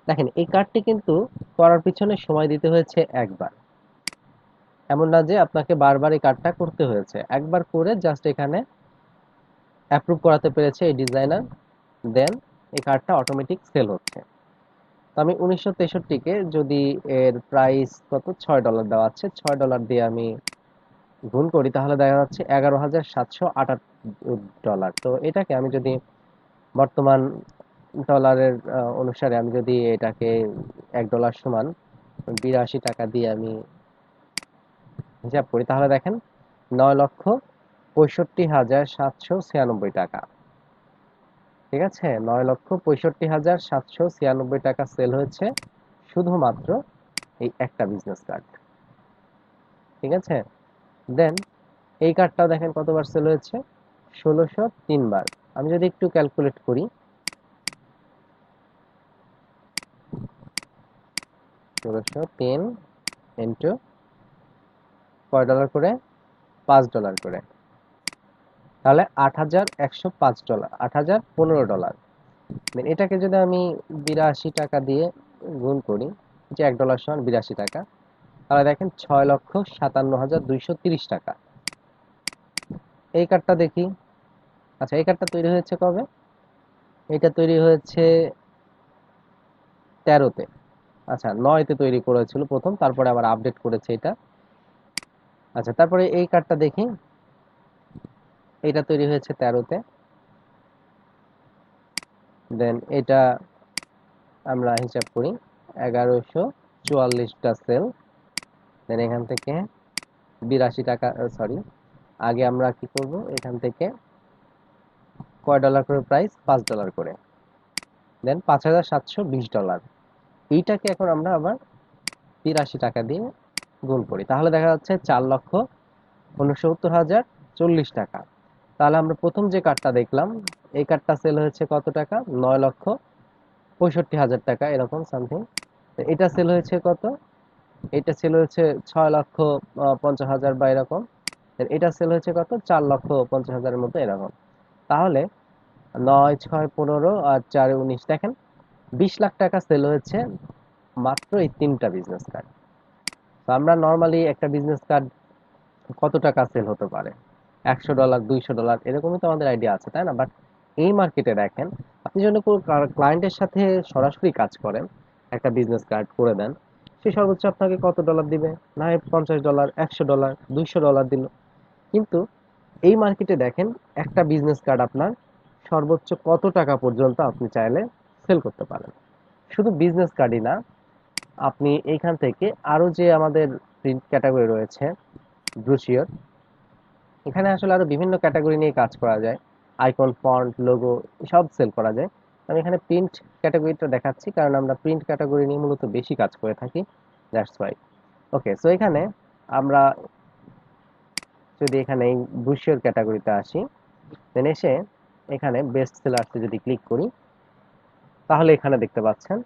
দেখেন এই কার্ডটি কিন্তু করার পিছনে সময় দিতে হয়েছে একবার। এমন না যে আপনাকে বারবার এই কার্ডটা করতে হয়েছে, একবার করে জাস্ট এখানে অ্যাপ্রুভ করাতে পেরেছে এই ডিজাইনার, দেন এই কার্ডটা অটোমেটিক সেল হচ্ছে। তো আমি 1963 কে যদি এর প্রাইস কত $6 দেওয়া আছে, $6 দিয়ে আমি গুণ করি তাহলে দেখা যাচ্ছে $11,758। তো এটাকে আমি যদি বর্তমান ডলারের অনুসারে আমি যদি এটাকে $1 সমান 82 টাকা দিয়ে আমি হিসাব করি তাহলে দেখেন 9,65,796 টাকা। ঠিক আছে, 9,65,796 টাকা সেল হয়েছে শুধুমাত্র এই একটা বিজনেস কার্ড। ঠিক আছে, দেন এই কার্ডটাও দেখেন কতবার সেল হয়েছে, 1603 বার। আমি যদি একটু ক্যালকুলেট করি, 1603 ইন্টু কয় ডলার করে, $5 করে, তাহলে $8,105, $8,015। এটাকে যদি আমি 82 টাকা দিয়ে গুণ করি, যে $1 সমান 82 টাকা, তাহলে দেখেন 6,57,230 টাকা। এই কার্ডটা দেখি। আচ্ছা, এই কার্ডটা তৈরি হয়েছে কবে? এটা তৈরি হয়েছে 13-তে। আচ্ছা, 9-তে তৈরি করেছিল প্রথম, তারপরে আবার আপডেট করেছে এটা। আচ্ছা, তারপরে এই কার্ডটা দেখি, এটা তৈরি হয়েছে 13-তে। দেন এটা আমরা হিসাব করি, 1144টা সেল। দেন এখান থেকে 82 টাকা, সরি, আগে আমরা কি করব, এখান থেকে কয় ডলার করে প্রাইস, $5 করে, দেন $5,720। এইটাকে এখন আমরা আবার 82 টাকা দিয়ে গুণ করি তাহলে দেখা যাচ্ছে 4,69,40,040 টাকা। তাহলে আমরা প্রথম যে কার্ডটা দেখলাম, এই কার্ডটা সেল হয়েছে কত টাকা, 9,65,000 টাকা, এরকম সামথিং। এটা সেল হয়েছে কত, এটা সেল হয়েছে 6,50,000 বা এরকম। এটা সেল হয়েছে কত, 4,50,000-এর মতো এরকম। তাহলে 9, 6, 15 আর 4, 19, দেখেন 20 লাখ টাকা সেল হয়েছে মাত্র এই তিনটা বিজনেস কার্ড। তো আমরা নর্মালি একটা বিজনেস কার্ড কত টাকা সেল হতে পারে, $100, $200 এরকমই তো আমাদের আইডিয়া আছে, তাই না? বাট এই মার্কেটে দেখেন, আপনি যদি কোনো ক্লায়েন্টের সাথে সরাসরি কাজ করেন, একটা বিজনেস কার্ড করে দেন, সে সর্বোচ্চ আপনাকে কত ডলার দিবে, না হয় $50, $100, $200 দিল। কিন্তু এই মার্কেটে দেখেন, একটা বিজনেস কার্ড আপনার সর্বোচ্চ কত টাকা পর্যন্ত আপনি চাইলে সেল করতে পারেন। শুধু বিজনেস কার্ডই না, আপনি এইখান থেকে আরো যে আমাদের প্রিন্ট ক্যাটাগরি রয়েছে, ব্রুশিওর, এখানে আসলে আরো বিভিন্ন ক্যাটাগরি নিয়ে কাজ করা যায়। আইকন, ফন্ট, লোগো সব সেল করা যায়। আমি এখানে প্রিন্ট ক্যাটাগরিটা দেখাচ্ছি কারণ আমরা প্রিন্ট ক্যাটাগরি নিয়ে মূলত বেশি কাজ করে থাকি, দ্যাটস ওয়াই। ওকে, সো এখানে আমরা যদি এখানে এই ব্রুশিওর ক্যাটাগরিতে আসি, দেন এসে এখানে বেস্ট সেলার্সে যদি ক্লিক করি, তাহলে এখানে দেখতে পাচ্ছেন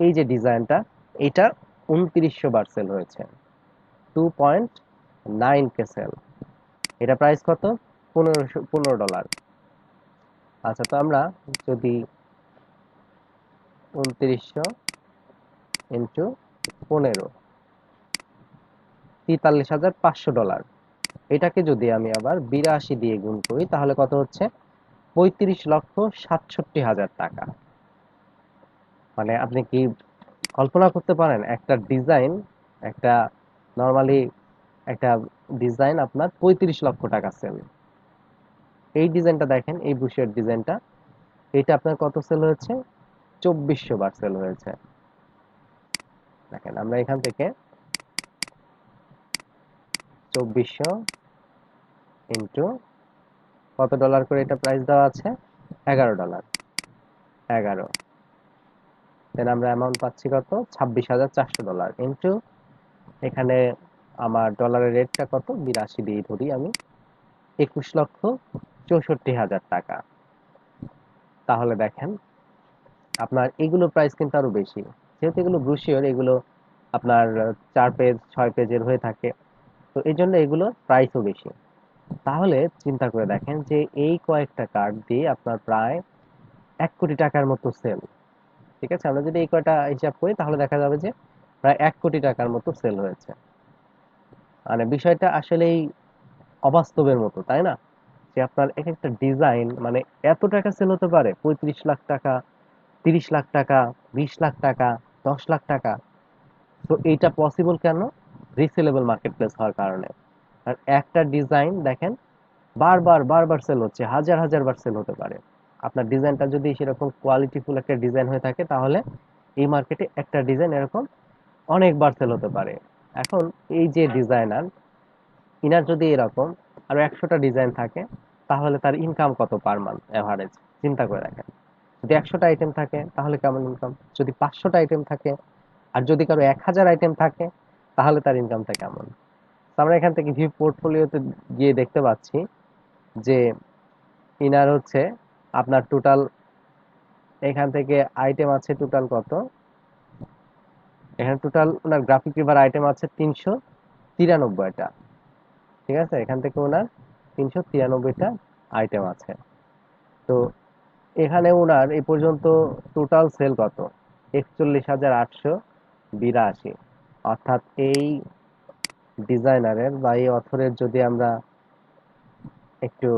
এই যে ডিজাইনটা, এটা 2900 বার সেল হয়েছে, 2.9K সেল। এটা প্রাইস কত, $15। আচ্ছা, তো আমরা যদি 2900 ইন্টু 15, $43,500, এটাকে যদি আমি আবার 82 দিয়ে গুণ করি তাহলে কত হচ্ছে, 35,67,000 টাকা। মানে আপনি কি কল্পনা করতে পারেন, একটা ডিজাইন, একটা নর্মালি একটা ডিজাইন আপনার 35 লক্ষ টাকা সেল। এই ডিজাইনটা দেখেন, এই বুশের ডিজাইনটা, এটা আপনার কত সেল হয়েছে, 2400 বার সেল হয়েছে। দেখেন আমরা এখান থেকে 2400 ইন্টু কত ডলার করে এটা প্রাইস দেওয়া আছে, $11, 11, দেন আমরা অ্যামাউন্ট পাচ্ছি কত, $26,400 ইন্টু এখানে আমার ডলারের রেটটা কত, 82 দিয়ে ধরি আমি, 21,64,000 টাকা। তাহলে দেখেন আপনার এগুলো প্রাইস কিন্তু আরো বেশি, যেহেতু এগুলো ব্রুশিওর, এগুলো আপনার 4 পেজ 6 পেজের হয়ে থাকে, তো এই জন্য এগুলো প্রাইসও বেশি। তাহলে চিন্তা করে দেখেন যে এই কয়েকটা কার্ড দিয়ে আপনার প্রায় 1 কোটি টাকার মতো সেল। ঠিক আছে, আমরা যদি এই কয়টা হিসাব করি তাহলে দেখা যাবে যে প্রায় 1 কোটি টাকার মতো সেল হয়েছে। মানে বিষয়টা আসলেই অবাস্তবের মতো, তাই না? যে আপনার এক একটা ডিজাইন মানে এত টাকা সেল হতে পারে, 35 লাখ টাকা, 30 লাখ টাকা, 20 লাখ টাকা, 10 লাখ টাকা। তো এইটা পসিবল কেন? রিসেলেবল মার্কেট প্লেস হওয়ার কারণে। আর একটা ডিজাইন দেখেন বারবার বারবার সেল হচ্ছে, হাজার হাজার বার সেল হতে পারে। আপনার ডিজাইনটা যদি সেরকম কোয়ালিটিফুল একটা ডিজাইন হয়ে থাকে তাহলে এই মার্কেটে একটা ডিজাইন এরকম অনেকবার সেল হতে পারে। এখন এই যে ডিজাইনার, ইনার যদি এরকম আরো 100টা ডিজাইন থাকে তাহলে তার ইনকাম কত পার মান্থ এভারেজ? চিন্তা করে দেখেন। যদি 100টা আইটেম থাকে তাহলে কেমন ইনকাম, যদি 500টা আইটেম থাকে, আর যদি কারো 1000 আইটেম থাকে তাহলে তার ইনকামটা কেমন? তো আমরা এখান থেকে ভিউ পোর্টফোলিওতে গিয়ে দেখতে পাচ্ছি যে ইনার হচ্ছে আপনার টোটাল এখান থেকে আইটেম আছে টোটাল কত, এখানে টোটাল ওনার গ্রাফিক রিভার আইটেম আছে 393টা। ঠিক আছে, এখান থেকে ওনার 393টা আইটেম আছে। তো এখানে ওনার এই পর্যন্ত টোটাল সেল কত? 41,882। অর্থাৎ এই ডিজাইনারের বা এই অথরের যদি আমরা একটু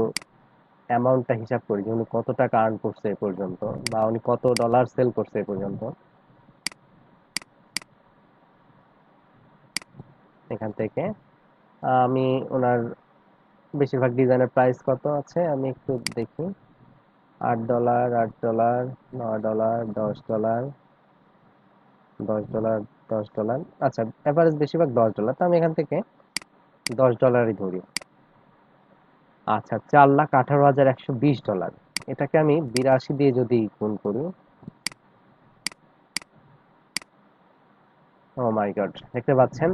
অ্যামাউন্টটা হিসাব করি যে উনি কত টাকা আর্ন করছে এ পর্যন্ত, বা উনি কত ডলার সেল করছে এ পর্যন্ত, এখান থেকে আমি ওনার বেশিরভাগ ডিজাইনের প্রাইস কত আছে আমি একটু দেখি। $8, $8, $9, $10, $10, $10। আচ্ছা, এভারেজ বেশিরভাগ $10। তো আমি এখান থেকে $10ই ধরি। আচ্ছা, $4,18,120। এটাকে আমি 82 দিয়ে যদি গুণ করি, ও মাই গড, দেখতে পাচ্ছেন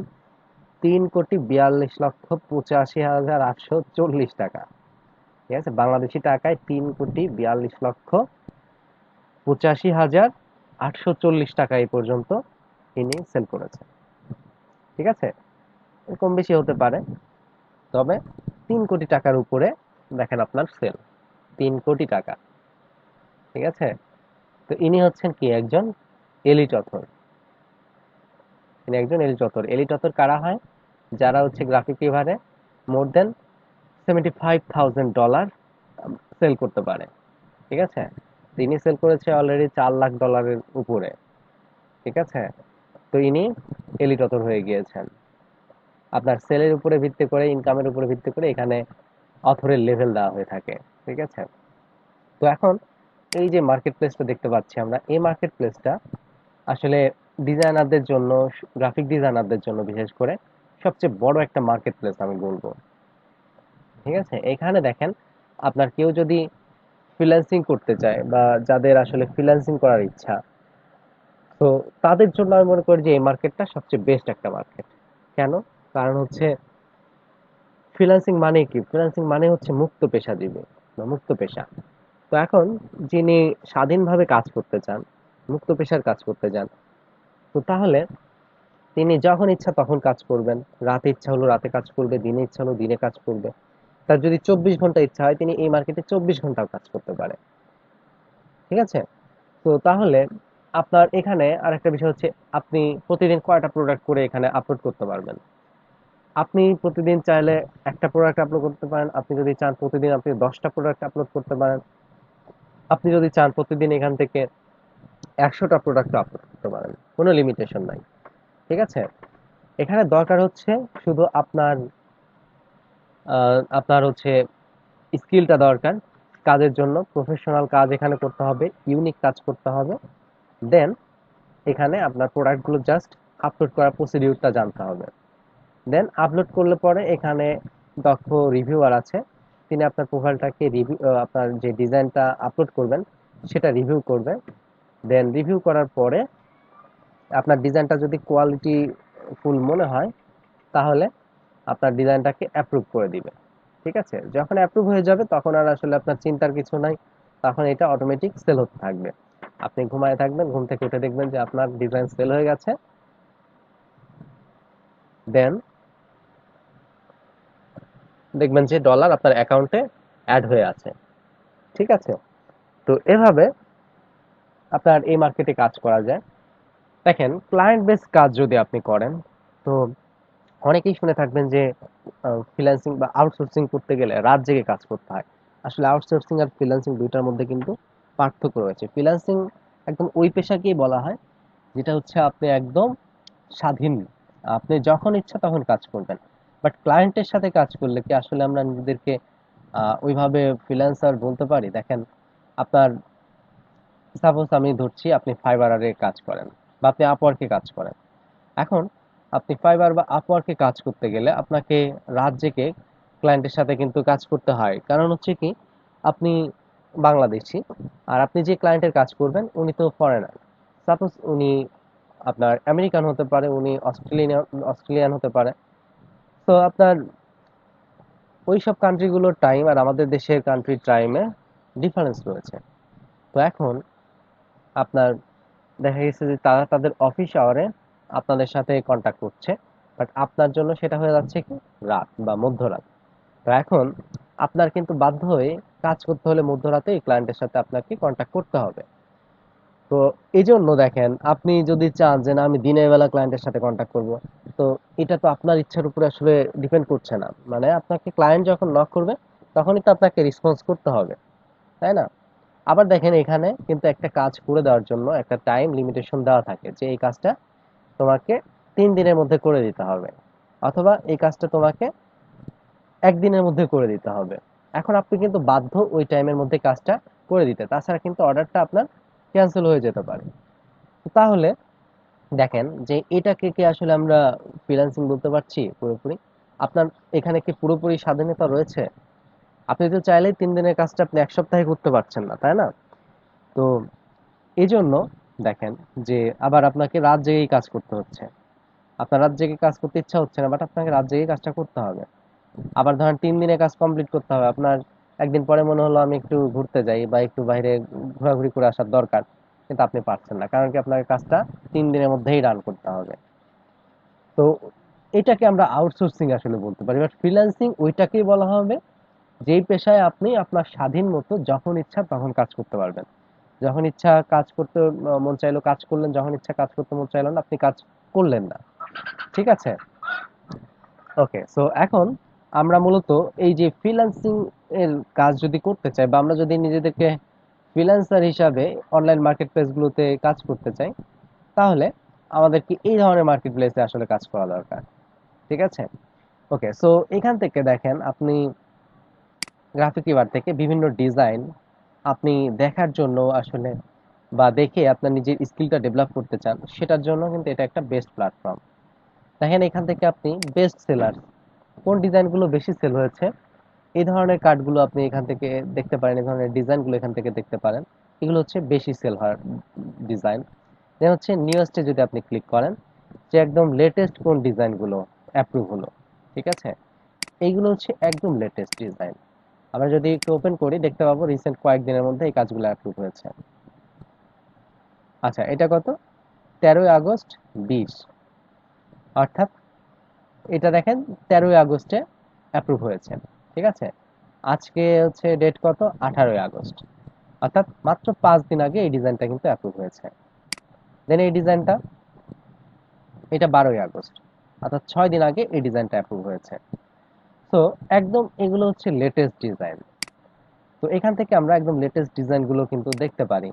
3,42,85,840 টাকা। ঠিক আছে, বাংলাদেশি টাকায় 3,42,85,840 টাকা এই পর্যন্ত তিনি সেল করেছেন। ঠিক আছে, কম বেশি হতে পারে, তবে 3 কোটি টাকার উপরে দেখেন আপনার সেল, 3 কোটি টাকা। ঠিক আছে, তো ইনি হচ্ছেন কি একজন এলিট অথর। ইনি একজন এলিট অথর। এলিট অথর কারা হয়? যারা হচ্ছে গ্রাফিক রিভারে মোর দেন $75,000 সেল করতে পারে। ঠিক আছে, তিনি সেল করেছে অলরেডি $4 লাখ উপরে। ঠিক আছে, তো ইনি এলিট অথর হয়ে গিয়েছেন। আপনার সেলের উপরে ভিত্তি করে, ইনকামের উপরে ভিত্তি করে এখানে অথরের লেভেল দেওয়া হয়ে থাকে। ঠিক আছে, তো এখন এই যে মার্কেট প্লেসটা দেখতে পাচ্ছি আমরা, এই মার্কেট প্লেসটা আসলে ডিজাইনারদের জন্য, গ্রাফিক ডিজাইনারদের জন্য বিশেষ করে সবচেয়ে বড় একটা মার্কেট প্লেস আমি বলবো। ঠিক আছে, এখানে দেখেন আপনার কেউ যদি ফ্রিল্যান্সিং করতে চায় বা যাদের আসলে ফ্রিল্যান্সিং করার ইচ্ছা, তো তাদের জন্য আমি মনে করি যে এই মার্কেটটা সবচেয়ে বেস্ট একটা মার্কেট। কেন? কারণ হচ্ছে ফ্রিল্যান্সিং মানে কি? ফ্রিল্যান্সিং মানে হচ্ছে মুক্ত পেশাজীবী বা মুক্ত পেশা। তো এখন যিনি স্বাধীনভাবে কাজ করতে চান, মুক্ত পেশার কাজ করতে চান, তো তাহলে তিনি যখন ইচ্ছা তখন কাজ করবেন। রাতে ইচ্ছা হলো রাতে কাজ করবে, দিনে ইচ্ছা হলো দিনে কাজ করবে। তার যদি 24 ঘন্টা ইচ্ছা হয় তিনি এই মার্কেটে 24 ঘন্টাও কাজ করতে পারে। ঠিক আছে, তো তাহলে আপনার এখানে আরেকটা বিষয় হচ্ছে আপনি প্রতিদিন কয়টা প্রোডাক্ট করে এখানে আপলোড করতে পারবেন। আপনি প্রতিদিন চাইলে একটা প্রোডাক্ট আপলোড করতে পারেন, আপনি যদি চান প্রতিদিন আপনি 10টা প্রোডাক্ট আপলোড করতে পারেন, আপনি যদি চান প্রতিদিন এখান থেকে 100টা প্রোডাক্ট আপলোড করতে পারেন, কোনো লিমিটেশন নাই। ঠিক আছে, এখানে দরকার হচ্ছে শুধু আপনার হচ্ছে স্কিলটা দরকার। কাজের জন্য প্রফেশনাল কাজ এখানে করতে হবে, ইউনিক কাজ করতে হবে। দেন এখানে আপনার প্রোডাক্টগুলো জাস্ট আপলোড করার প্রসিডিউরটা জানতে হবে। দেন আপলোড করলে পরে এখানে দক্ষ রিভিউয়ার আছে, তিনি আপনার প্রোফাইলটাকে রিভিউ, আপনার যে ডিজাইনটা আপলোড করবেন সেটা রিভিউ করবে। দেন রিভিউ করার পরে আপনার ডিজাইনটা যদি কোয়ালিটি ফুল মনে হয় তাহলে আপনার ডিজাইনটাকে অ্যাপ্রুভ করে দিবে। ঠিক আছে, যখন অ্যাপ্রুভ হয়ে যাবে তখন আর আসলে আপনার চিন্তার কিছু নাই, তখন এটা অটোমেটিক সেল হতে থাকবে। আপনি ঘুমায় থাকবেন, ঘুম থেকে উঠে দেখবেন যে আপনার ডিজাইন সেল হয়ে গেছে। দেন দেখবেন যে ডলার আপনার অ্যাকাউন্টে অ্যাড হয়ে আছে। ঠিক আছে, তো এভাবে আপনার এই মার্কেটে কাজ করা যায়। দেখেন, ক্লায়েন্ট বেস কাজ যদি আপনি করেন, তো অনেকেই শুনে থাকবেন যে ফ্রিল্যান্সিং বা আউটসোর্সিং করতে গেলে রাত জেগে কাজ করতে হয়। আসলে আউটসোর্সিং আর ফ্রিল্যান্সিং দুইটার মধ্যে কিন্তু পার্থক্য রয়েছে। ফ্রিল্যান্সিং একদম ওই পেশাকেই বলা হয় যেটা হচ্ছে আপনি একদম স্বাধীন, আপনি যখন ইচ্ছা তখন কাজ করবেন। বাট ক্লায়েন্টের সাথে কাজ করলে কি আসলে আমরা নিজেদেরকে ওইভাবে ফ্রিল্যান্সার বলতে পারি? দেখেন, আপনার সাপোজ আমি ধরছি আপনি ফাইবারে কাজ করেন বা আপনি আপওয়ার্কে কাজ করেন। এখন আপনি ফাইবার বা আপওয়ার্কে কাজ করতে গেলে আপনাকে রাত জেগে ক্লায়েন্টের সাথে কিন্তু কাজ করতে হয়। কারণ হচ্ছে কি, আপনি বাংলাদেশী, আর আপনি যে ক্লায়েন্টের কাজ করবেন উনি তো ফরেনার। সাপোজ উনি আপনার আমেরিকান হতে পারে, উনি অস্ট্রেলিয়ান অস্ট্রেলিয়ান হতে পারে। তো আপনার ওইসব কান্ট্রিগুলোর টাইম আর আমাদের দেশের কান্ট্রির টাইমে ডিফারেন্স রয়েছে। তো এখন আপনার দেখা গেছে যে তারা তাদের অফিস আওয়ারে আপনাদের সাথে কন্ট্যাক্ট করছে, বাট আপনার জন্য সেটা হয়ে যাচ্ছে কি রাত বা মধ্যরাত। তো এখন আপনার কিন্তু বাধ্য হয়ে কাজ করতে হলে মধ্যরাতে ক্লায়েন্টের সাথে আপনাকে কন্ট্যাক্ট করতে হবে। তো এই জন্য দেখেন, আপনি যদি চান যে না আমি দিনের বেলা ক্লায়েন্টের সাথে কন্ট্যাক্ট করব, তো এটা তো আপনার ইচ্ছার উপরে আসলে ডিপেন্ড করছে না। মানে আপনাকে ক্লায়েন্ট যখন নক করবে তখনই তো আপনাকে রেসপন্স করতে হবে, তাই না? আবার দেখেন, এখানে কিন্তু একটা কাজ করে দেওয়ার জন্য একটা টাইম লিমিটেশন দেওয়া থাকে যে এই কাজটা তোমাকে 3 দিনের মধ্যে করে দিতে হবে, অথবা এই কাজটা তোমাকে একদিনের মধ্যে করে দিতে হবে। এখন আপনি কিন্তু বাধ্য ওই টাইমের মধ্যে কাজটা করে দিতে, তাছাড়া কিন্তু অর্ডারটা আপনার ক্যান্সেল হয়ে যেতে পারে। তো তাহলে দেখেন যে এটাকে কি আসলে আমরা ফ্রিল্যান্সিং বলতে পারছি পুরোপুরি? আপনার এখানে কি পুরোপুরি স্বাধীনতা রয়েছে? আপনি তো চাইলেই 3 দিনের কাজটা আপনি 1 সপ্তাহে করতে পারছেন না, তাই না? তো এই জন্য দেখেন যে আবার আপনাকে রাত জেগেই কাজ করতে হচ্ছে। আপনার রাত জেগে কাজ করতে ইচ্ছা হচ্ছে না, বাট আপনাকে রাত জেগে কাজটা করতে হবে। আবার ধরেন 3 দিনে কাজ কমপ্লিট করতে হবে আপনার, একদিন পরে মনে হলো আমি একটু ঘুরতে যাই বা একটু বাইরে ঘোরাঘুরি করে আসার দরকার, কিন্তু আপনি পারছেন না, কারণ কি আপনাকে কাজটা 3 দিনের মধ্যেই রান করতে হবে। তো এটাকে আমরা আউটসোর্সিং আসলে বলতে পারি। বাট ফ্রিল্যান্সিং ওইটাকেই বলা হবে যেই পেশায় আপনি আপনার স্বাধীন মতো যখন ইচ্ছা তখন কাজ করতে পারবেন। যখন ইচ্ছা কাজ করতে মন চাইলো কাজ করলেন, যখন ইচ্ছা কাজ করতে মন চাইলো না আপনি কাজ করলেন না। ঠিক আছে? ওকে, সো এখন আমরা মূলত এই যে ফ্রিল্যান্সিং এর কাজ যদি করতে চাই বা আমরা যদি নিজেদেরকে ফ্রিল্যান্সার হিসাবে অনলাইন মার্কেট প্লেস গুলোতে কাজ করতে চাই, তাহলে আমাদের কি এই ধরনের মার্কেট প্লেসে আসলে কাজ করা দরকার। ঠিক আছে? ওকে, সো এখান থেকে দেখেন, আপনি গ্রাফিক ইভার থেকে বিভিন্ন ডিজাইন আপনি দেখার জন্য আসলে বা দেখে আপনার নিজের স্কিলটা ডেভেলপ করতে চান, সেটার জন্য কিন্তু এটা একটা বেস্ট প্ল্যাটফর্ম। দেখেন, এখান থেকে আপনি বেস্ট সেলার, কোন ডিজাইনগুলো বেশি সেল হয়েছে এই ধরনের কার্ডগুলো আপনি এখান থেকে দেখতে পারেন, এই ধরনের ডিজাইনগুলো এখান থেকে দেখতে পারেন। এগুলো হচ্ছে বেশি সেল হওয়ার ডিজাইন। দেন হচ্ছে নিউয়েস্টে যদি আপনি ক্লিক করেন, যে একদম লেটেস্ট কোন ডিজাইনগুলো অ্যাপ্রুভ হলো। ঠিক আছে? এইগুলো হচ্ছে একদম লেটেস্ট ডিজাইন। আমরা যদি একটু ওপেন করি দেখতে পাবো রিসেন্ট কয়েকদিনের মধ্যে এই কাজগুলো অ্যাপ্রুভ হয়েছে। আচ্ছা, এটা কত? 13 আগস্ট 20, অর্থাৎ এটা দেখেন 13 আগস্টে অ্যাপ্রুভ হয়েছে। ঠিক আছে? আজকে হচ্ছে ডেট কত? 18 আগস্ট, অর্থাৎ মাত্র 5 দিন আগে এই ডিজাইনটা কিন্তু অ্যাপ্রুভ হয়েছে। দেন এই ডিজাইনটা, এটা 12 আগস্ট, অর্থাৎ 6 দিন আগে এই ডিজাইনটা অ্যাপ্রুভ হয়েছে। তো একদম এগুলো হচ্ছে লেটেস্ট ডিজাইন। তো এখান থেকে আমরা একদম লেটেস্ট ডিজাইনগুলো কিন্তু দেখতে পারি।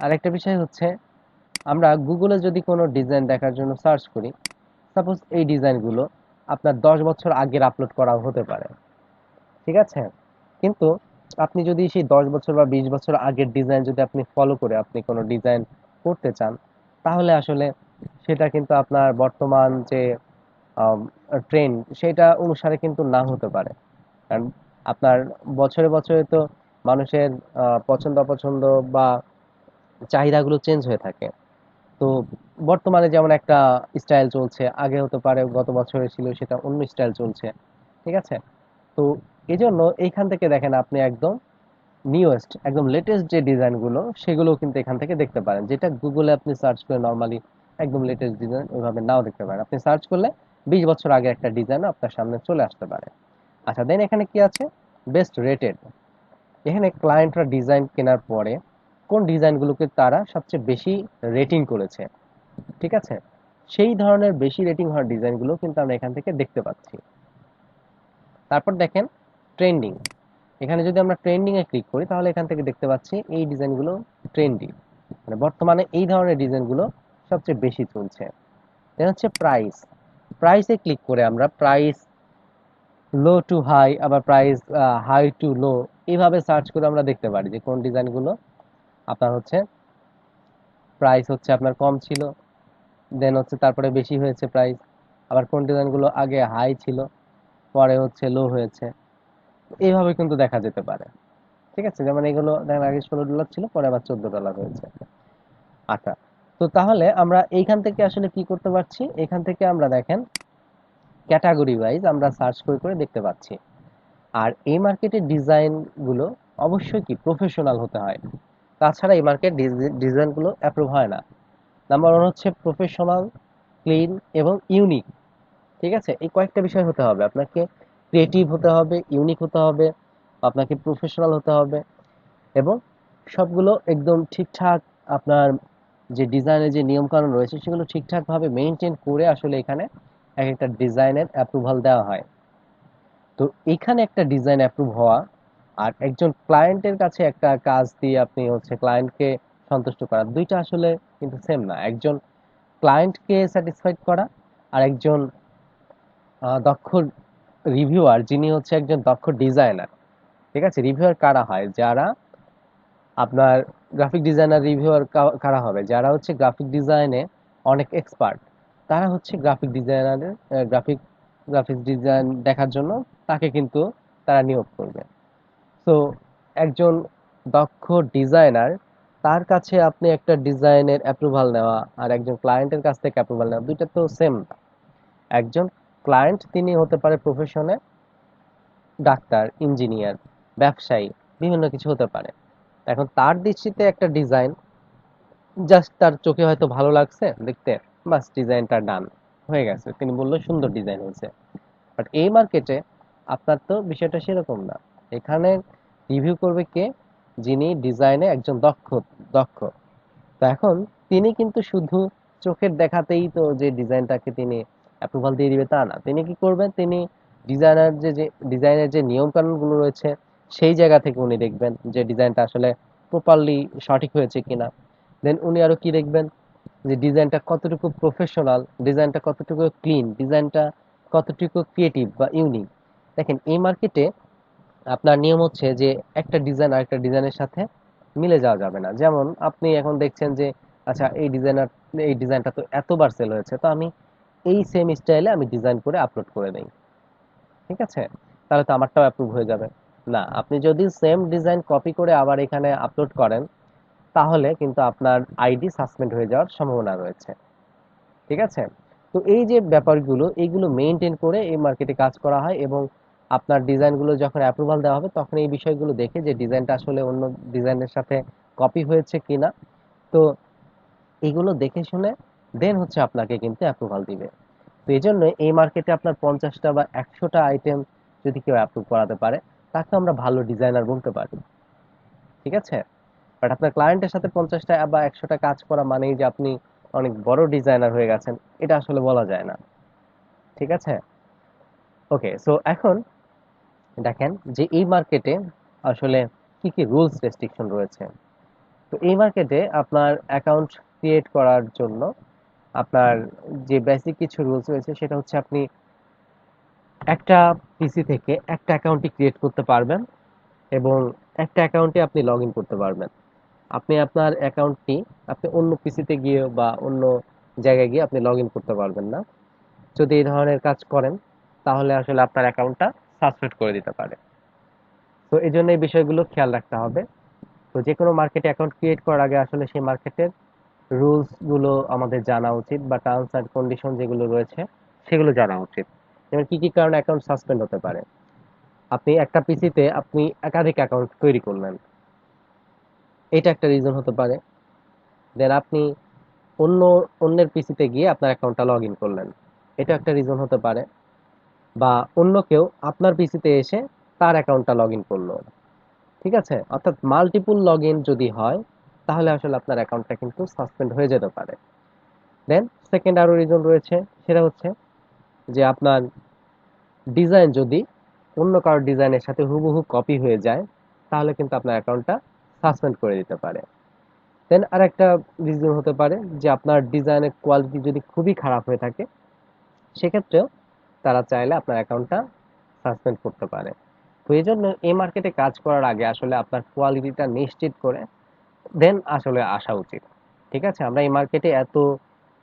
আর একটা বিষয় হচ্ছে, আমরা গুগলে যদি কোনো ডিজাইন দেখার জন্য সার্চ করি, সাপোজ এই ডিজাইনগুলো আপনার 10 বছর আগের আপলোড করা হতে পারে। ঠিক আছে? কিন্তু আপনি যদি সেই 10 বছর বা 20 বছর আগের ডিজাইন যদি আপনি ফলো করে আপনি কোনো ডিজাইন করতে চান, তাহলে আসলে সেটা কিন্তু আপনার বর্তমান যে ট্রেন্ড সেটা অনুসারে কিন্তু না হতে পারে। কারণ আপনার বছরে বছরে তো মানুষের পছন্দ অপছন্দ বা চাহিদাগুলো চেঞ্জ হয়ে থাকে। তো বর্তমানে যেমন একটা স্টাইল চলছে, আগে হতে পারে গত বছরে ছিল সেটা অন্য স্টাইল চলছে। ঠিক আছে? তো এই জন্য এইখান থেকে দেখেন আপনি একদম নিউয়েস্ট একদম লেটেস্ট যে ডিজাইনগুলো সেগুলো কিন্তু এখান থেকে দেখতে পারেন, যেটা গুগলে আপনি সার্চ করে নর্মালি একদম লেটেস্ট ডিজাইন ওইভাবে নাও দেখতে পারেন। আপনি সার্চ করলে 20 বছর আগে একটা ডিজাইনও আপনার সামনে চলে আসতে পারে। আচ্ছা, দেন এখানে কি আছে? Best rated. এখানে ক্লায়েন্টরা ডিজাইন কেনার পরে কোন ডিজাইনগুলোকে তারা সবচেয়ে বেশি রেটিং করেছে, ঠিক আছে? সেই ধরনের বেশি রেটিং হওয়ার ডিজাইনগুলো কিন্তু আমরা এখান থেকে দেখতে পাচ্ছি। তারপর দেখেন ট্রেন্ডিং। এখানে যদি আমরা ট্রেন্ডিং এ ক্লিক করি তাহলে এখান থেকে দেখতে পাচ্ছি এই ডিজাইনগুলো ট্রেন্ডি, মানে বর্তমানে এই ধরনের ডিজাইনগুলো সবচেয়ে বেশি চলছে। দেন হচ্ছে প্রাইস। প্রাইসে ক্লিক করে আমরা প্রাইস লো টু হাই, আবার প্রাইস হাই টু লো, এইভাবে সার্চ করে আমরা দেখতে পারি যে কোন ডিজাইনগুলো আপনার হচ্ছে প্রাইস হচ্ছে আপনার কম ছিল, দেন হচ্ছে তারপরে বেশি হয়েছে প্রাইস, আবার কোন ডিজাইনগুলো আগে হাই ছিল পরে হচ্ছে লো হয়েছে, এইভাবে কিন্তু দেখা যেতে পারে। ঠিক আছে, যেমন এগুলো দেখেন আগে $16 ছিল পরে আবার $14 হয়েছে। আচ্ছা, তো তাহলে আমরা এইখান থেকে আসলে কি করতে পারছি, এখান থেকে আমরা দেখেন ক্যাটাগরি ওয়াইজ আমরা সার্চ করে করে দেখতে পাচ্ছি। আর এই মার্কেটের ডিজাইন গুলো অবশ্যই কি প্রফেশনাল হতে হয়, তাছাড়া এই মার্কেট ডিজাইন গুলো অ্যাপ্রুভ হয় না। নাম্বার ওয়ান হচ্ছে প্রফেশনাল, ক্লিন এবং ইউনিক। ঠিক আছে, এই কয়েকটা বিষয় হতে হবে, আপনাকে ক্রিয়েটিভ হতে হবে, ইউনিক হতে হবে, আপনাকে প্রফেশনাল হতে হবে, এবং সবগুলো একদম ঠিকঠাক আপনার যে ডিজাইনের যে নিয়ম কানুন রয়েছে সেগুলো ঠিকঠাক ভাবে মেনটেন করে আসলে এখানে এক একটা ডিজাইনের অ্যাপ্রুভাল দেওয়া হয়। তো এখানে একটা ডিজাইন অ্যাপ্রুভ হওয়া আর একজন ক্লায়েন্টের কাছে একটা কাজ দিয়ে আপনি হচ্ছে ক্লায়েন্টকে সন্তুষ্ট করা, দুইটা আসলে কিন্তু সেম না। একজন ক্লায়েন্টকে স্যাটিসফাইড করা আর একজন দক্ষ রিভিউয়ার, যিনি হচ্ছে একজন দক্ষ ডিজাইনার। ঠিক আছে, রিভিউয়ার কারা হয়, যারা আপনার গ্রাফিক ডিজাইনার, রিভিউয়ার কারা হবে, যারা হচ্ছে গ্রাফিক ডিজাইনে অনেক এক্সপার্ট, তারা হচ্ছে গ্রাফিক ডিজাইনারের গ্রাফিক ডিজাইন দেখার জন্য তাকে কিন্তু তারা নিয়োগ করবে। তো একজন দক্ষ ডিজাইনার, তার কাছে আপনি একটা ডিজাইনের অ্যাপ্রুভাল নেওয়া আর একজন ক্লায়েন্টের কাছ থেকে অ্যাপ্রুভাল নেওয়া, দুইটা তো সেম। একজন ক্লায়েন্ট তিনি হতে পারে প্রফেশনে ডাক্তার, ইঞ্জিনিয়ার, ব্যবসায়ী, বিভিন্ন কিছু হতে পারে। এখন তার দৃষ্টিতে একটা ডিজাইন জাস্ট তার চোখে হয়তো ভালো লাগছে দেখতে, বাস ডিজাইনটা ডান হয়ে গেছে, তিনি বললো সুন্দর ডিজাইন হয়েছে। বাট এই মার্কেটে আপনার তো বিষয়টা সেরকম না। এখানে রিভিউ করবে কে, যিনি ডিজাইনে একজন দক্ষ। তো এখন তিনি কিন্তু শুধু চোখের দেখাতেই তো যে ডিজাইনটাকে তিনি অ্যাপ্রুভাল দিয়ে দিবে তা না, তিনি কি করবেন, তিনি ডিজাইনার যে যে ডিজাইনের যে নিয়ম কানুন গুলো রয়েছে সেই জায়গা থেকে উনি দেখবেন যে ডিজাইনটা আসলে প্রপারলি সঠিক হয়েছে কিনা। দেন উনি আরো কি দেখবেন, যে ডিজাইনটা কতটুকু প্রফেশনাল, ডিজাইনটা কতটুকু ক্লিন, ডিজাইনটা কতটুকু ক্রিয়েটিভ বা ইউনিক। দেখেন এই মার্কেটে আপনার নিয়ম হচ্ছে যে একটা ডিজাইন আরেকটা ডিজাইনের সাথে মিলে যাওয়া যাবে না। যেমন আপনি এখন দেখছেন যে আচ্ছা এই ডিজাইনটা তো এতবার সেল হয়েছে, তো আমি এই সেম স্টাইলে আমি ডিজাইন করে আপলোড করে দেই, ঠিক আছে, তাহলে তো আমারটাও অ্যাপ্রুভ হয়ে যাবে। না, আপনি যদি সেম ডিজাইন কপি করে আবার এখানে আপলোড করেন তাহলে কিন্তু আপনার আইডি সাসপেন্ড হয়ে যাওয়ার সম্ভাবনা রয়েছে। ঠিক আছে, তো এই যে ব্যাপারগুলো এইগুলো মেনটেন করে এই মার্কেটে কাজ করা হয়, এবং আপনার ডিজাইনগুলো যখন অ্যাপ্রুভাল দেওয়া হবে তখন এই বিষয়গুলো দেখে যে ডিজাইনটা আসলে অন্য ডিজাইনের সাথে কপি হয়েছে কিনা, তো এগুলো দেখে শুনে দেন হচ্ছে আপনাকে কিন্তু অ্যাপ্রুভাল দিবে। তো এই জন্য এই মার্কেটে আপনার 50টা বা 100টা আইটেম যদি কেউ অ্যাপ্রুভ করাতে পারে তাকে আমরা ভালো ডিজাইনার বলতে পারি। ঠিক আছে, বাট আপনার ক্লায়েন্টের সাথে 50টা বা 100টা কাজ করা মানেই যে আপনি অনেক বড় ডিজাইনার হয়ে গেছেন, এটা আসলে বলা যায় না। ঠিক আছে, ওকে, সো এখন দেখেন যে এই মার্কেটে আসলে কি কি রুলস রেস্ট্রিকশন রয়েছে। তো এই মার্কেটে আপনার অ্যাকাউন্ট ক্রিয়েট করার জন্য আপনার যে বেসিক কিছু রুলস রয়েছে সেটা হচ্ছে আপনি একটা পিসি থেকে একটা অ্যাকাউন্টই ক্রিয়েট করতে পারবেন এবং একটা অ্যাকাউন্টে আপনি লগ ইন করতে পারবেন। আপনি আপনার অ্যাকাউন্টটি আপনি অন্য পিসিতে গিয়ে বা অন্য জায়গায় গিয়ে আপনি লগ ইন করতে পারবেন না। যদি এই ধরনের কাজ করেন তাহলে আসলে আপনার অ্যাকাউন্টটা সাসপেন্ড করে দিতে পারে। তো এই জন্য এই বিষয়গুলো খেয়াল রাখতে হবে। তো যে কোনো মার্কেটে অ্যাকাউন্ট ক্রিয়েট করার আগে আসলে সেই মার্কেটের রুলস গুলো আমাদের জানা উচিত, বা টার্মস অ্যান্ড কন্ডিশন যেগুলো রয়েছে সেগুলো জানা উচিত। যেমন কি কি কারণে অ্যাকাউন্ট সাসপেন্ড হতে পারে। আপনি একটা পিসিতে আপনি একাধিক অ্যাকাউন্ট তৈরি করলেন, এটা একটা রিজন হতে পারে। দেন আপনি অন্য অন্যের পিসিতে গিয়ে আপনার অ্যাকাউন্টটা লগ ইন করলেন, এটা একটা রিজন হতে পারে। বা অন্য কেউ আপনার পিসিতে এসে তার অ্যাকাউন্টটা লগ ইন করলো। ঠিক আছে, অর্থাৎ মাল্টিপল লগ ইন যদি হয় তাহলে আসলে আপনার অ্যাকাউন্টটা কিন্তু সাসপেন্ড হয়ে যেতে পারে। দেন সেকেন্ড আরো রিজন রয়েছে, সেটা হচ্ছে যে আপনার ডিজাইন যদি অন্য কারোর ডিজাইনের সাথে হুবহু কপি হয়ে যায়, তাহলে কিন্তু আপনার অ্যাকাউন্টটা সাসপেন্ড করে দিতে পারে। দেন আরেকটা রিজন হতে পারে যে আপনার ডিজাইনের কোয়ালিটি যদি খুবই খারাপ হয়ে থাকে, সেক্ষেত্রেও তারা চাইলে আপনার অ্যাকাউন্টটা সাসপেন্ড করতে পারে। তো এই জন্য এই মার্কেটে কাজ করার আগে আসলে আপনার কোয়ালিটিটা নিশ্চিত করে দেন আসলে আসা উচিত। ঠিক আছে? আমরা এই মার্কেটে এত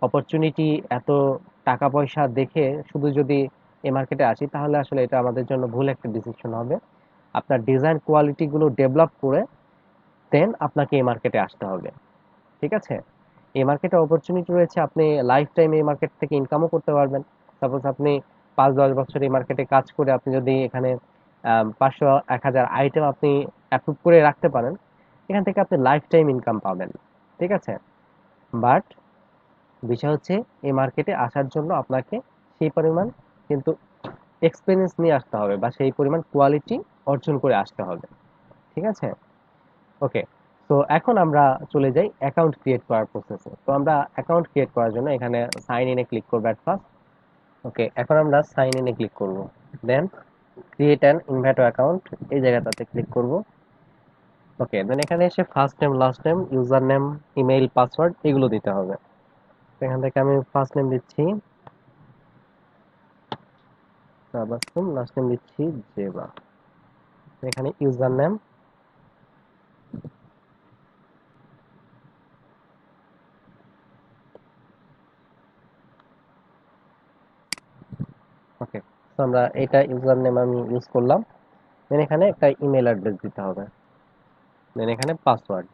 অপরচুনিটি, এত টাকা পয়সা দেখে শুধু যদি এই মার্কেটে আসি, তাহলে আসলে এটা আমাদের জন্য ভুল একটা ডিসিশন হবে। আপনার ডিজাইন কোয়ালিটি গুলো ডেভেলপ করে দেন আপনাকে এই মার্কেটে আসতে হবে। ঠিক আছে? এই মার্কেটে অপরচুনিটি রয়েছে, আপনি লাইফ টাইম এই মার্কেট থেকে ইনকামও করতে পারবেন। সাপোজ আপনি 5-10 বছর এই মার্কেটে কাজ করে আপনি যদি এখানে 500-1000 আইটেম আপনি অ্যাপ্রুভ করে রাখতে পারেন, এখান থেকে আপনি লাইফ টাইম ইনকাম পাবেন। ঠিক আছে? বাট বিষয় হচ্ছে এই মার্কেটে আসার জন্য আপনাকে সেই পরিমাণ কিন্তু এক্সপেরিয়েন্স নিয়ে আসতে হবে বা সেই পরিমাণ কোয়ালিটি অর্জন করে আসতে হবে। ঠিক আছে? ওকে। তো এখন আমরা চলে যাই অ্যাকাউন্ট ক্রিয়েট করার প্রসেসে। তো আমরা অ্যাকাউন্ট ক্রিয়েট করার জন্য এখানে সাইন ইনে ক্লিক করব এট ফার্স্ট। ওকে, এখন আমরা সাইন ইনে ক্লিক করব। দেন ক্রিয়েট অ্যান ইনভাইটো অ্যাকাউন্ট, এই জায়গাটাতে ক্লিক করব। ওকে, দেন এখানে এসে first name, last name, user name, email, password এগুলো দিতে হবে। তো এখান থেকে আমি ফার্স্ট নেম দিচ্ছি তাবাসসুম, লাস্ট নেম দিচ্ছি জেবা। এখানে ইউজার নেম, ওকে। তো আমরা এটা ইউজার নেম আমি ইউজ করলাম। দেন এখানে একটা ইমেল অ্যাড্রেস দিতে হবে। দেন এখানে পাসওয়ার্ড।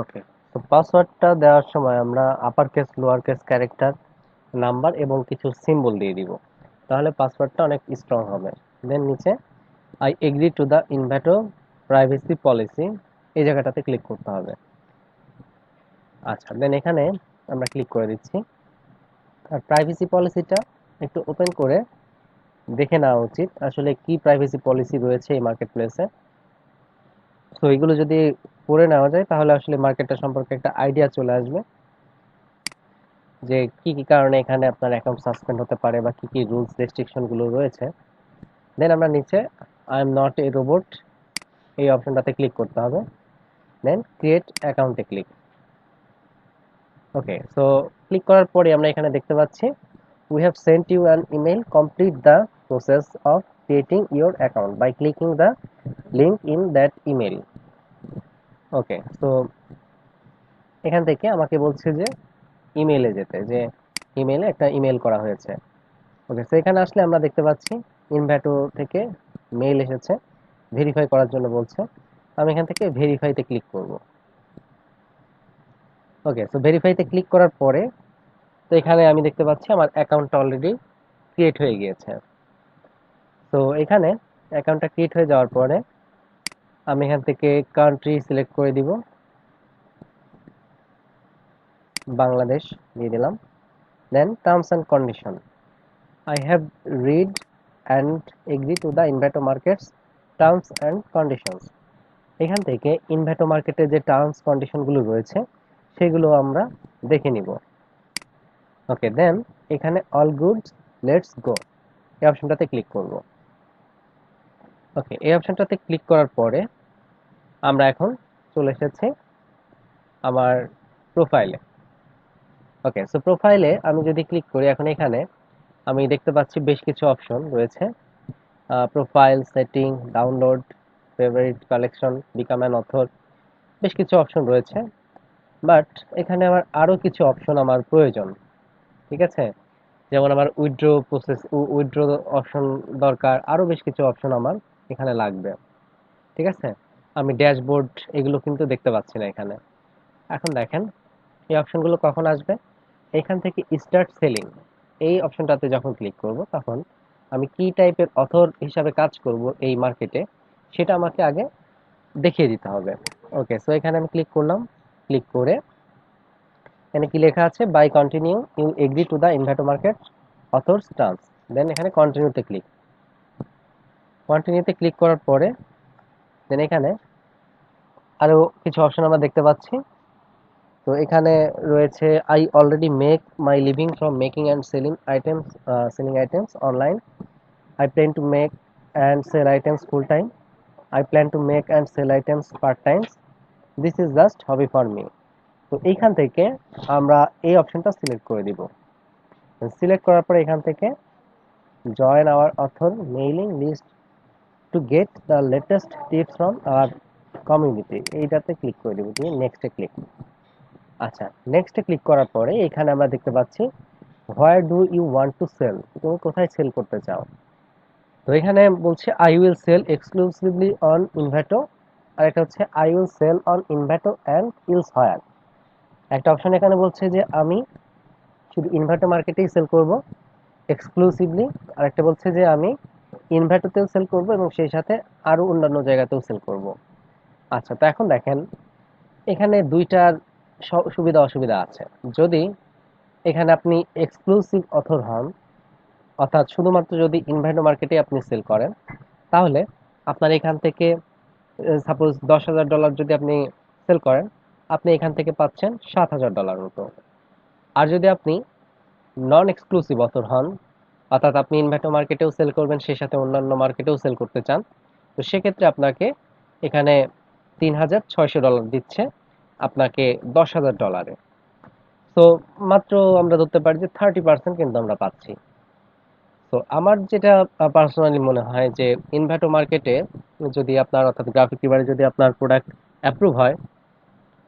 ওকে। তো পাসওয়ার্ডটা দেওয়ার সময় আমরা upper case, lower case character, number এবং কিছু সিম্বল দিয়ে দিব, তাহলে পাসওয়ার্ডটা অনেক স্ট্রং হবে। দেন নিচে I agree to the Envato privacy policy, এই জায়গাটাতে ক্লিক করতে হবে। আচ্ছা, দেন এখানে আমরা ক্লিক করে দিচ্ছি। আর প্রাইভেসি পলিসিটা একটু ওপেন করে দেখে নেওয়া উচিত আসলে কি প্রাইভেসি পলিসি রয়েছে এই মার্কেট প্লেসে। তো এগুলো যদি পড়ে নেওয়া যায়, তাহলে আসলে মার্কেটটা সম্পর্কে একটা আইডিয়া চলে আসবে যে কি কি কারণে এখানে আপনার অ্যাকাউন্ট সাসপেন্ড হতে পারে বা কি কি রুলস রেস্ট্রিকশন গুলো রয়েছে। দেন আমরা নিচে I am not a robot, এই অপশনটাতে ক্লিক করতে হবে। দেন ক্রিয়েট অ্যাকাউন্টে ক্লিক। ওকে, সো ক্লিক করার পরে আমরা এখানে দেখতে পাচ্ছি we have sent you an email, complete the process of creating your account by clicking the link in that email. Okay, so এখান থেকে আমাকে বলছে যে ইমেইলে যেতে, যে ইমেইলে একটা ইমেল করা হয়েছে। ওকে, তো এখানে আসলে আমরা দেখতে পাচ্ছি ইনভ্যাটো থেকে মেইল এসেছে, ভেরিফাই করার জন্য বলছে। আমি এখান থেকে ভেরিফাইতে ক্লিক করব। ওকে, সো ভেরিফাইতে ক্লিক করার পরে তো এখানে আমি দেখতে পাচ্ছি আমার অ্যাকাউন্টটা অলরেডি ক্রিয়েট হয়ে গিয়েছে। তো এখানে অ্যাকাউন্টটা ক্রিয়েট হয়ে যাওয়ার পরে আমি এখান থেকে কান্ট্রি সিলেক্ট করে দিব, বাংলাদেশ দিয়ে দিলাম। Then terms and condition, I have read and agree to the Envato markets terms and conditions. এখান থেকে ইনভাইটো মার্কেটের যে টার্মস কন্ডিশনগুলো রয়েছে সেগুলো আমরা দেখে নিব। ওকে, দেন এখানে অল গুড, লেটস গো, এই অপশনটাতে ক্লিক করব। ওকে, এই অপশনটাতে ক্লিক করার পরে আমরা এখন চলে এসেছি আমার প্রোফাইলে। ওকে, সো প্রোফাইলে আমি যদি ক্লিক করি, এখন এখানে আমি দেখতে পাচ্ছি বেশ কিছু অপশন রয়েছে। Profile setting, download, favourite collection, become an author, বেশ কিছু অপশন রয়েছে। বাট এখানে আমার আরো কিছু অপশন আমার প্রয়োজন। ঠিক আছে? যেমন আমার উইথড্র প্রসেস, উইথড্র অপশন দরকার, আরো বেশ কিছু অপশন আমার এখানে লাগবে। ঠিক আছে? আমি ড্যাশবোর্ড এগুলো কিন্তু দেখতে পাচ্ছি না এখানে। এখন দেখেন এই অপশনগুলো কখন আসবে, এখান থেকে স্টার্ট সেলিং এই অপশনটাতে যখন ক্লিক করব, তখন আমি কি টাইপের অথর হিসাবে কাজ করব এই মার্কেটে সেটা আমাকে আগে দেখিয়ে দিতে হবে। ওকে, সো এখানে আমি ক্লিক করলাম। ক্লিক করে এখানে কি লেখা আছে, by continue you agree to the Envato market authors terms. Then এখানে কন্টিনিউতে ক্লিক করার পরে দেন এখানে আরো কিছু অপশন আমরা দেখতে পাচ্ছি। তো এখানে রয়েছে, I already make my living from making and selling items online. I plan to make and sell items full time. I plan to make and sell items part times. This is just hobby for me. তো এইখান থেকে আমরা এই অপশনটা select করে দিব। Select করার পরে এখান থেকে join our author mailing list to get the latest tips from our community, এইটাতে ক্লিক করে দিব, দিয়ে নেক্সটে ক্লিক। আচ্ছা, নেক্সটে ক্লিক করার পরে এখানে আমরা দেখতে পাচ্ছি where do you want to sell, তুমি কোথায় সেল করতে চাও। তো এখানে বলছে I will sell exclusively on Envato, আর একটা হচ্ছে I will sell on Envato and elsewhere. একটা অপশন এখানে বলছে যে আমি শুধু ইনভার্টার মার্কেটেই সেল করব এক্সক্লুসিভলি, আর একটা বলছে যে আমি ইনভার্টারতেও সেল করব এবং সেই সাথে আরো অন্যান্য জায়গাতেও সেল করব। আচ্ছা, তো এখন দেখেন এখানে দুইটার সুবিধা অসুবিধা আছে। যদি এখানে আপনি এক্সক্লুসিভ অথর হন, অর্থাৎ শুধুমাত্র যদি ইনভার্টার মার্কেটে আপনি সেল করেন, তাহলে আপনার এখান থেকে সাপোজ $10,000 যদি আপনি সেল করেন, আপনি এখান থেকে পাচ্ছেন $7,000 মতো। আর যদি আপনি নন এক্সক্লুসিভ অথর হন, অর্থাৎ আপনি ইনভার্টার মার্কেটেও সেল করবেন, সেই সাথে অন্যান্য মার্কেটেও সেল করতে চান, তো সেক্ষেত্রে আপনাকে এখানে $3,600 দিচ্ছে আপনাকে $10,000। তো মাত্র আমরা ধরতে পারি যে 30% কিন্তু আমরা পাচ্ছি। তো আমার যেটা পার্সোনালি মনে হয় যে ইনভার্টার মার্কেটে যদি আপনার, অর্থাৎ গ্রাফিক রিভারে যদি আপনার প্রোডাক্ট অ্যাপ্রুভ হয়,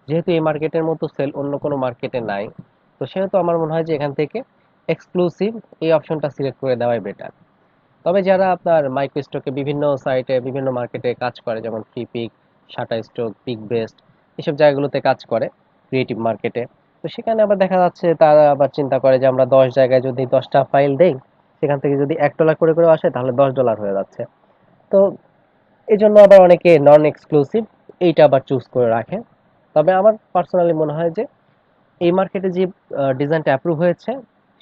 যেহেতু এই মার্কেটের মতো সেল অন্য কোনো মার্কেটে নাই, তো সেহেতু আমার মনে হয় যে এখান থেকে এক্সক্লুসিভ এই অপশনটা সিলেক্ট করে দেওয়াই বেটার। তবে যারা আপনার মাইক্রো স্টকে বিভিন্ন সাইটে বিভিন্ন মার্কেটে কাজ করে, যেমন ফ্রিপিক, শাটা স্টক, পিক বেস্ট, এসব জায়গাগুলোতে কাজ করে ক্রিয়েটিভ মার্কেটে, তো সেখানে আবার দেখা যাচ্ছে তারা আবার চিন্তা করে যে আমরা 10 জায়গায় যদি 10টা ফাইল দেই, সেখান থেকে যদি $1 করে করে আসে তাহলে $10 হয়ে যাচ্ছে। তো এই জন্য আবার অনেকে নন এক্সক্লুসিভ এইটা আবার চুজ করে রাখে। তবে আমার পার্সোনালি মনে হয় যে এই মার্কেটে যে ডিজাইনটা অ্যাপ্রুভ হয়েছে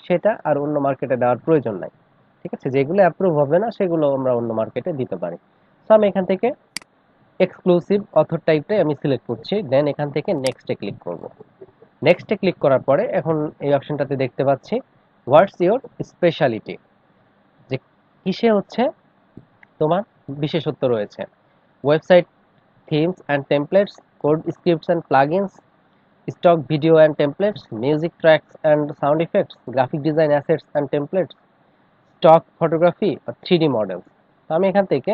সেটা আর অন্য মার্কেটে দেওয়ার প্রয়োজন নাই। ঠিক আছে, যেগুলো অ্যাপ্রুভ হবে না সেগুলো আমরা অন্য মার্কেটে দিতে পারি। তো আমি এখান থেকে এক্সক্লুসিভ অথর টাইপটাই আমি সিলেক্ট করছি, দেন এখান থেকে নেক্সটে ক্লিক করব। নেক্সটে ক্লিক করার পরে এখন এই অপশনটাতে দেখতে পাচ্ছি হোয়াটস ইওর স্পেশালিটি, যে কিসে হচ্ছে তোমার বিশেষত্ব রয়েছে। Website themes and templates, code scripts and plugins, stock video and templates, music tracks and sound effects, graphic design assets and templates, stock photography or 3D models। তো আমি এখান থেকে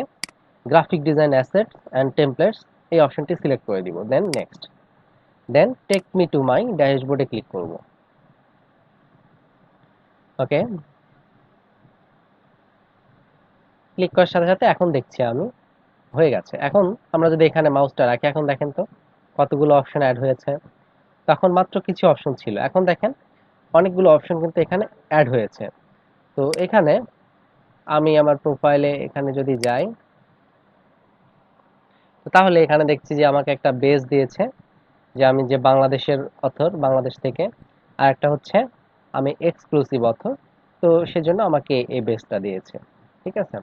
graphic design assets and templates এই অপশনটি select করে দিব, then next, then take me to my ড্যাশবোর্ডে click করব। ওকে, ক্লিক করার সাথে সাথে এখন দেখছি আমি হয়ে গেছে। এখন আমরা যদি এখানে মাউসটা রাখি, এখন দেখেন তো কতগুলো অপশন অ্যাড হয়েছে। তখন মাত্র কিছু অপশন ছিল, এখন দেখেন অনেকগুলো অপশন কিন্তু এখানে অ্যাড হয়েছে। তো এখানে আমি আমার প্রোফাইলে এখানে যদি যাই, তো তাহলে এখানে দেখছি যে আমাকে একটা বেস দিয়েছে, যে আমি যে বাংলাদেশের অথর, বাংলাদেশ থেকে, আর একটা হচ্ছে আমি এক্সক্লুসিভ অথর, তো সেজন্য আমাকে এই বেসটা দিয়েছে। ঠিক আছে,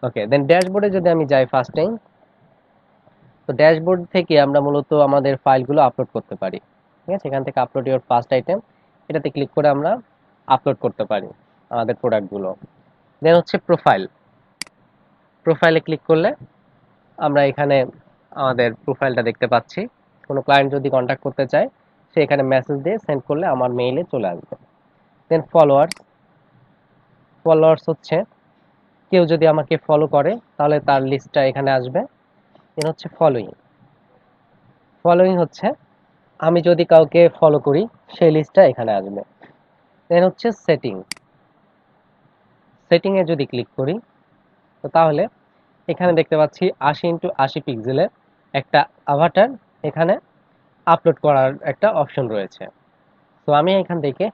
ওকে। দেন ড্যাশবোর্ডে যদি আমি যাই ফার্স্ট টাইম, তো ড্যাশবোর্ড থেকে আমরা মূলত আমাদের ফাইলগুলো আপলোড করতে পারি। ঠিক আছে, এখান থেকে আপলোড ইওর ফার্স্ট আইটেম, এটাতে ক্লিক করে আমরা আপলোড করতে পারি আমাদের প্রোডাক্টগুলো। দেন হচ্ছে প্রোফাইলে ক্লিক করলে আমরা এখানে আমাদের প্রোফাইলটা দেখতে পাচ্ছি। কোনো ক্লায়েন্ট যদি কন্ট্যাক্ট করতে চায়, সে এখানে মেসেজ দিয়ে সেন্ড করলে আমার মেইলে চলে আসবে। দেন ফলোয়ার্স হচ্ছে কেউ যদি আমাকে ফলো করে তাহলে তার লিস্টটা এখানে আসবে। দেন হচ্ছে ফলোইং হচ্ছে আমি যদি কাউকে ফলো করি সেই লিস্টটা এখানে আসবে। দেন হচ্ছে সেটিং এ যদি ক্লিক করি, তো তাহলে এখানে দেখতে পাচ্ছি 80x80 পিক্সেলের একটা আভাটার এখানে আপলোড করার একটা অপশন রয়েছে। তো আমি এখান থেকে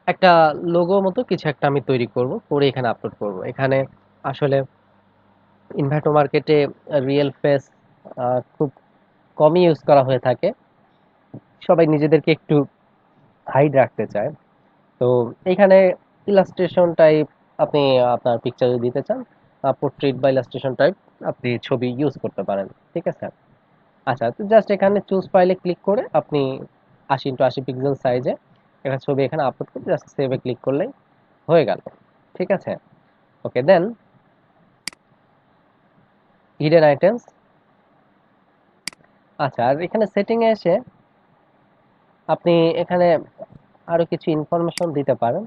একটা লোগো মতো কিছু একটা আমি তৈরি করব, করে এখানে আপলোড করব। এখানে আসলে ইনভার্টো মার্কেটে রিয়েল ফেস খুব কমই ইউজ করা হয়ে থাকে, সবাই নিজেদেরকে একটু হাইড রাখতে চায়, তো এখানে ইলাস্ট্রেশন টাইপ আপনি আপনার পিকচার যদি দিতে চান, পোর্ট্রেট বা ইলাস্ট্রেশন টাইপ আপনি ছবি ইউজ করতে পারেন। ঠিক আছে। আচ্ছা, তো জাস্ট এখানে চুজ ফাইলে ক্লিক করে আপনি 80x80 পিক্সেল সাইজে একটা ছবি এখানে আপলোড করে জাস্ট সেভে ক্লিক করলেই হয়ে গেল। ঠিক আছে। ওকে, দেন হিডেন আইটেমস। আচ্ছা, আর এখানে সেটিং এ এসে আপনি এখানে আরো কিছু ইনফরমেশন দিতে পারেন,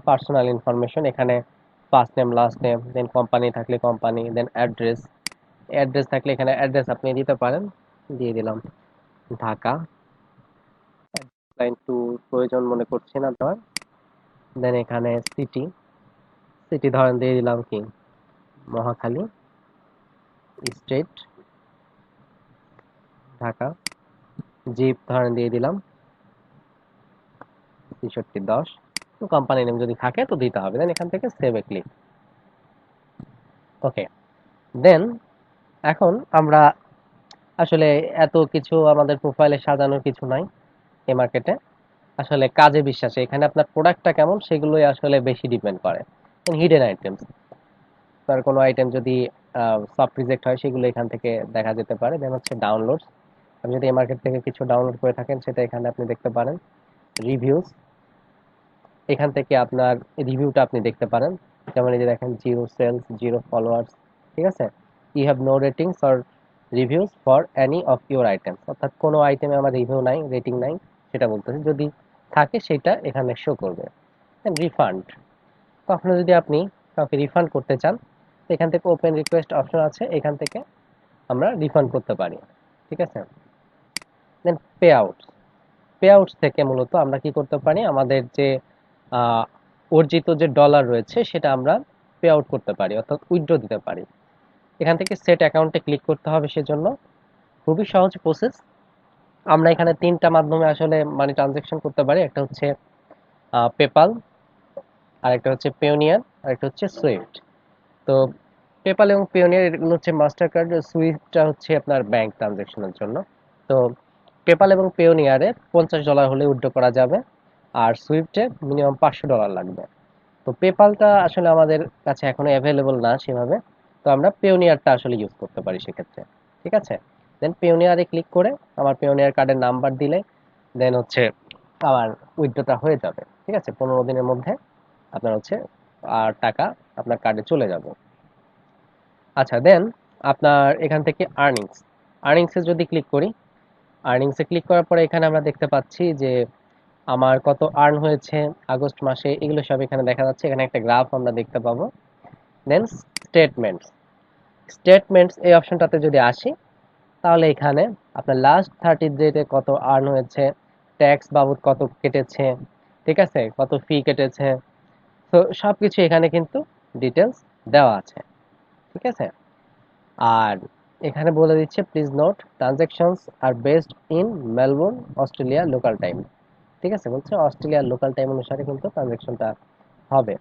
পার্সোনাল ইনফরমেশন। এখানে ফার্স্ট নেম, লাস্ট নেম, দেন কোম্পানি থাকলে কোম্পানি, দেন অ্যাড্রেস। অ্যাড্রেস থাকলে এখানে অ্যাড্রেস আপনি দিতে পারেন। দিয়ে দিলাম ঢাকা। লাইন টু প্রয়োজন মনে করছি না দেওয়ার। দেন এখানে সিটি, সিটি ধরেন দিয়ে দিলাম কি মহাখালী। স্টেট ঢাকা। জিপ ধরেন দিয়ে দিলাম 6310। তো কোম্পানি নেম যদি থাকে তো দিতে হবে, দেন এখান থেকে সেভ এ ক্লিক। ওকে, দেন এখন আমরা আসলে এত কিছু আমাদের প্রোফাইলে সাজানোর কিছু নাই এই মার্কেটে। আসলে কাজে বিশ্বাসে এখানে আপনার প্রোডাক্টটা কেমন সেগুলোই আসলে বেশি ডিপেন্ড করে। হিডেন আইটেমস, তার কোনো আইটেম যদি সফট রিজেক্ট হয় সেগুলো এখান থেকে দেখা যেতে পারে। দেন হচ্ছে ডাউনলোডস, আপনি যদি এই মার্কেট থেকে কিছু ডাউনলোড করে থাকেন সেটা এখানে আপনি দেখতে পারেন। রিভিউস, এখান থেকে আপনার রিভিউটা আপনি দেখতে পারেন। যেমন এই যে দেখেন, জিরো সেলস, জিরো ফলোয়ার্স। ঠিক আছে। You have no ratings or reviews for any of your items, অর্থাৎ কোনো আইটেমে আমার রিভিউ নাই, রেটিং নাই সেটা বলতেছে। যদি থাকে সেটা এখানে শো করবে। রিফান্ড, কখনো যদি আপনি কাউকে রিফান্ড করতে চান, তো এখান থেকে ওপেন রিকোয়েস্ট অপশন আছে, এখান থেকে আমরা রিফান্ড করতে পারি। ঠিক আছে। দেন পে আউট, পে আউটস থেকে মূলত আমরা কি করতে পারি, আমাদের যে আহ, অর্জিত যে ডলার রয়েছে সেটা আমরা পে আউট করতে পারি, অর্থাৎ উইথড্র দিতে পারি। এখান থেকে সেট অ্যাকাউন্টে ক্লিক করতে হবে, সেজন্য খুবই সহজ প্রসেস। আমরা এখানে তিনটা মাধ্যমে আসলে মানি ট্রানজাকশন করতে পারি। একটা হচ্ছে পেপাল, আর একটা হচ্ছে পেওনিয়ার, আর একটা হচ্ছে সুইফট। তো পেপাল এবং পেওনিয়ার এগুলো হচ্ছে মাস্টার কার্ড, সুইফটটা হচ্ছে আপনার ব্যাংক ট্রানজাকশনের জন্য। তো পেপাল এবং পেওনিয়ারে $50 হলে উইথড্র করা যাবে, আর সুইফটে মিনিমাম $500 লাগবে। তো পেপালটা আসলে আমাদের কাছে এখনো অ্যাভেলেবল না সেভাবে, তো আমরা পেওনিয়ারটা আসলে ইউজ করতে পারি সেক্ষেত্রে। ঠিক আছে। দেন পেওনিয়ারে ক্লিক করে আমার পেওনিয়ার কার্ডের নাম্বার দিলে দেন হচ্ছে আমার উইথড্রটা হয়ে যাবে। ঠিক আছে, 15 দিনের মধ্যে আপনার হচ্ছে আর টাকা আপনার কার্ডে চলে যাবে। আচ্ছা, দেন আপনার এখান থেকে আর্নিংস, আর্নিংসে যদি ক্লিক করি, আর্নিংসে ক্লিক করার পরে এখানে আমরা দেখতে পাচ্ছি যে আমার কত আর্ন হয়েছে আগস্ট মাসে, এগুলো সব এখানে দেখা যাচ্ছে। এখানে একটা গ্রাফ আমরা দেখতে পাবো। দেন স্টেটমেন্টস, স্টেটমেন্টস এই অপশনটাতে যদি আসি, তাহলে এখানে আপনার লাস্ট 30 ডেতে কত আর্ন হয়েছে, ট্যাক্স বাবদ কত কেটেছে, ঠিক আছে, কত ফি কেটেছে, তো সবকিছু এখানে কিন্তু ডিটেলস দেওয়া আছে। ঠিক আছে। আর এখানে বলে দিচ্ছে please note transactions are based in Melbourne Australia local time. ঠিক আছে, বলছে অস্ট্রেলিয়ার লোকাল টাইম অনুসারে কিন্তু ট্রানজাকশনটা হবে।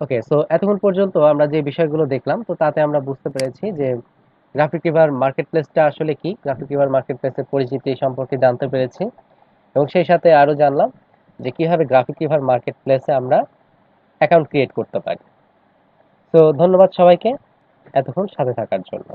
ওকে, সো এতক্ষণ পর্যন্ত আমরা যে বিষয়গুলো দেখলাম, তো তাতে আমরা বুঝতে পেরেছি যে গ্রাফিক রিভার মার্কেট প্লেসটা আসলে কি, গ্রাফিক রিভার মার্কেট প্লেসের পরিচিতি সম্পর্কে জানতে পেরেছি, এবং সেই সাথে আরো জানলাম যে কিভাবে গ্রাফিক রিভার মার্কেট প্লেসে আমরা অ্যাকাউন্ট ক্রিয়েট করতে পারি। তো ধন্যবাদ সবাইকে এতক্ষণ সাথে থাকার জন্য।